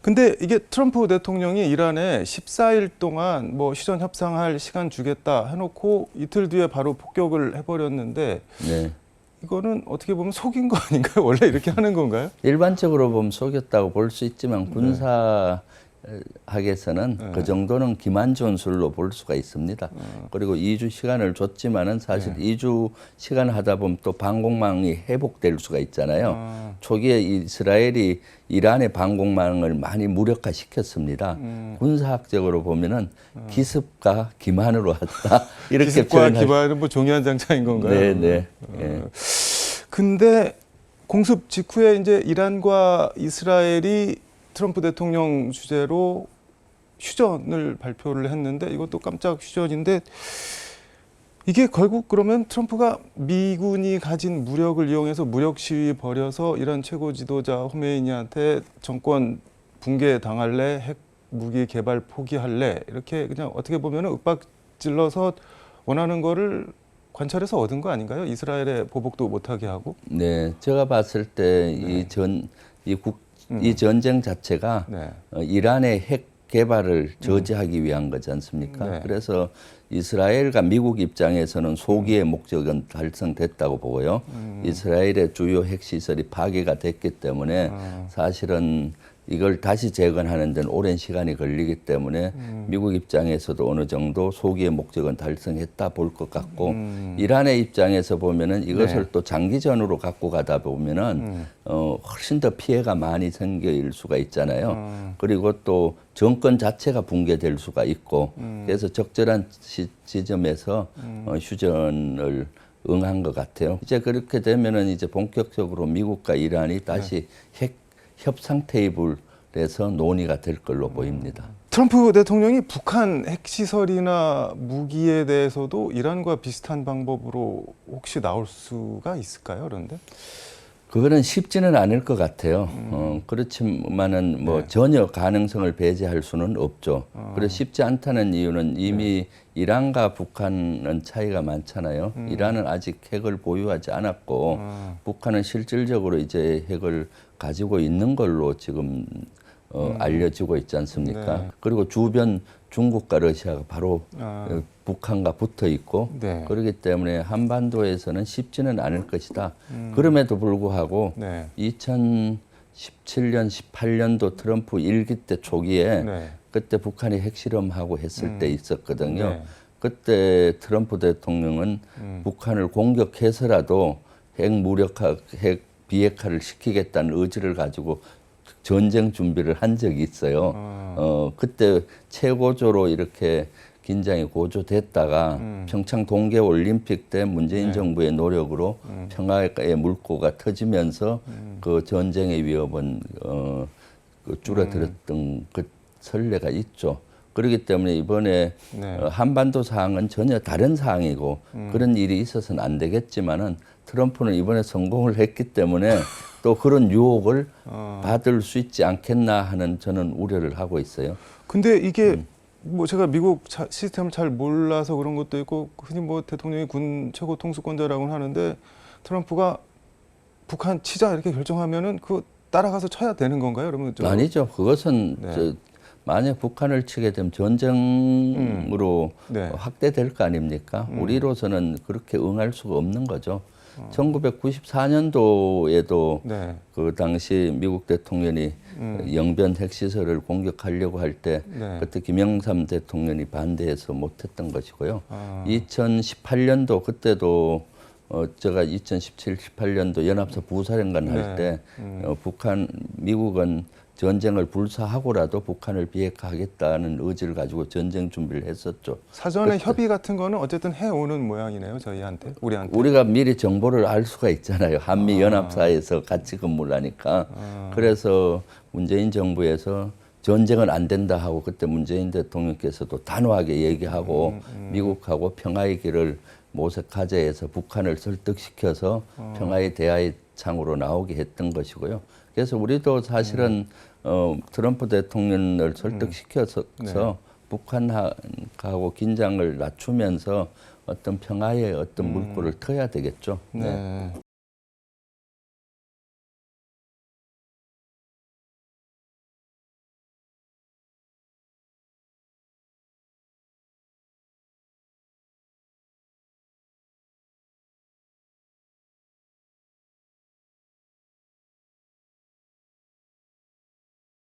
근데 이게 트럼프 대통령이 이란에 14일 동안 뭐 휴전 협상할 시간 주겠다 해놓고 이틀 뒤에 바로 폭격을 해버렸는데 네. 이거는 어떻게 보면 속인 거 아닌가요? 원래 이렇게 하는 건가요? 일반적으로 보면 속였다고 볼 수 있지만 군사학에서는 네. 그 정도는 기만전술로 볼 수가 있습니다. 그리고 2주 시간을 줬지만은 사실 2주 시간 하다 보면 또 방공망이 회복될 수가 있잖아요. 초기에 이스라엘이 이란의 방공망을 많이 무력화시켰습니다. 군사학적으로 보면은 기습과 기만으로 했다. 이렇게 기습과 기반은 뭐 종이 한 장 차인 건가요? 네, 네. 예. 근데 공습 직후에 이제 이란과 이스라엘이 트럼프 대통령 주재로 휴전을 발표를 했는데 이것도 깜짝 휴전인데 이게 결국 그러면 트럼프가 미군이 가진 무력을 이용해서 무력 시위 벌여서 이란 최고 지도자 호메이니한테 정권 붕괴 당할래, 핵 무기 개발 포기할래 이렇게 그냥 어떻게 보면 윽박질러서 원하는 거를 관찰해서 얻은 거 아닌가요? 이스라엘에 보복도 못하게 하고. 네, 제가 봤을 때 이 전쟁 자체가 네. 이란의 핵 개발을 저지하기 위한 거지 않습니까? 네. 그래서 이스라엘과 미국 입장에서는 소기의 목적은 달성됐다고 보고요. 이스라엘의 주요 핵시설이 파괴가 됐기 때문에 사실은 이걸 다시 재건하는 데는 오랜 시간이 걸리기 때문에 미국 입장에서도 어느 정도 소기의 목적은 달성했다 볼 것 같고 이란의 입장에서 보면은 이것을 또 장기전으로 갖고 가다 보면은 훨씬 더 피해가 많이 생길 수가 있잖아요. 그리고 또 정권 자체가 붕괴될 수가 있고 그래서 적절한 지점에서 휴전을 응한 것 같아요. 이제 그렇게 되면은 이제 본격적으로 미국과 이란이 다시 핵 협상 테이블에서 논의가 될 걸로 보입니다. 트럼프 대통령이 북한 핵시설이나 무기에 대해서도 이란과 비슷한 방법으로 혹시 나올 수가 있을까요? 그런데? 그거는 쉽지는 않을 것 같아요. 그렇지만은 뭐 전혀 가능성을 배제할 수는 없죠. 그래서 쉽지 않다는 이유는 이미 이란과 북한은 차이가 많잖아요. 이란은 아직 핵을 보유하지 않았고 북한은 실질적으로 이제 핵을 가지고 있는 걸로 지금 알려지고 있지 않습니까? 네. 그리고 주변 중국과 러시아가 바로 북한과 붙어 있고 네. 그렇기 때문에 한반도에서는 쉽지는 않을 것이다. 그럼에도 불구하고 2017년, 18년도 트럼프 일기 때 초기에 그때 북한이 핵실험하고 했을 때 있었거든요. 그때 트럼프 대통령은 북한을 공격해서라도 핵 무력화, 핵 비핵화를 시키겠다는 의지를 가지고 전쟁 준비를 한 적이 있어요. 그때 최고조로 이렇게 긴장이 고조됐다가 평창 동계올림픽 때 문재인 정부의 노력으로 평화의 물꼬가 터지면서 그 전쟁의 위협은 줄어들었던 그 선례가 있죠. 그렇기 때문에 이번에 한반도 사항은 전혀 다른 사항이고 그런 일이 있어서는 안 되겠지만은 트럼프는 이번에 성공을 했기 때문에 또 그런 유혹을 받을 수 있지 않겠나 하는 저는 우려를 하고 있어요. 근데 이게 뭐 제가 미국 시스템을 잘 몰라서 그런 것도 있고 흔히 뭐 대통령이 군 최고 통수권자라고는 하는데 트럼프가 북한 치자 이렇게 결정하면은 그 따라가서 쳐야 되는 건가요? 그러면 아니죠. 그것은 만약 북한을 치게 되면 전쟁으로 확대될 거 아닙니까? 우리로서는 그렇게 응할 수가 없는 거죠. 1994년도에도 그 당시 미국 대통령이 영변 핵시설을 공격하려고 할 때 그때 김영삼 대통령이 반대해서 못했던 것이고요. 2018년도 그때도 제가 2017, 18년도 연합사 부사령관 할 때 미국은 전쟁을 불사하고라도 북한을 비핵화하겠다는 의지를 가지고 전쟁 준비를 했었죠. 사전에 협의 같은 거는 어쨌든 해오는 모양이네요, 저희한테, 우리한테. 우리가 미리 정보를 알 수가 있잖아요. 한미 연합사에서 같이 근무를 하니까. 그래서 문재인 정부에서 전쟁은 안 된다 하고 그때 문재인 대통령께서도 단호하게 얘기하고 미국하고 평화의 길을 모색하자해서 북한을 설득시켜서 평화의 대화의 창으로 나오게 했던 것이고요. 그래서 우리도 사실은 트럼프 대통령을 설득시켜서 북한하고 긴장을 낮추면서 어떤 평화의 어떤 물꼬를 터야 되겠죠. 네.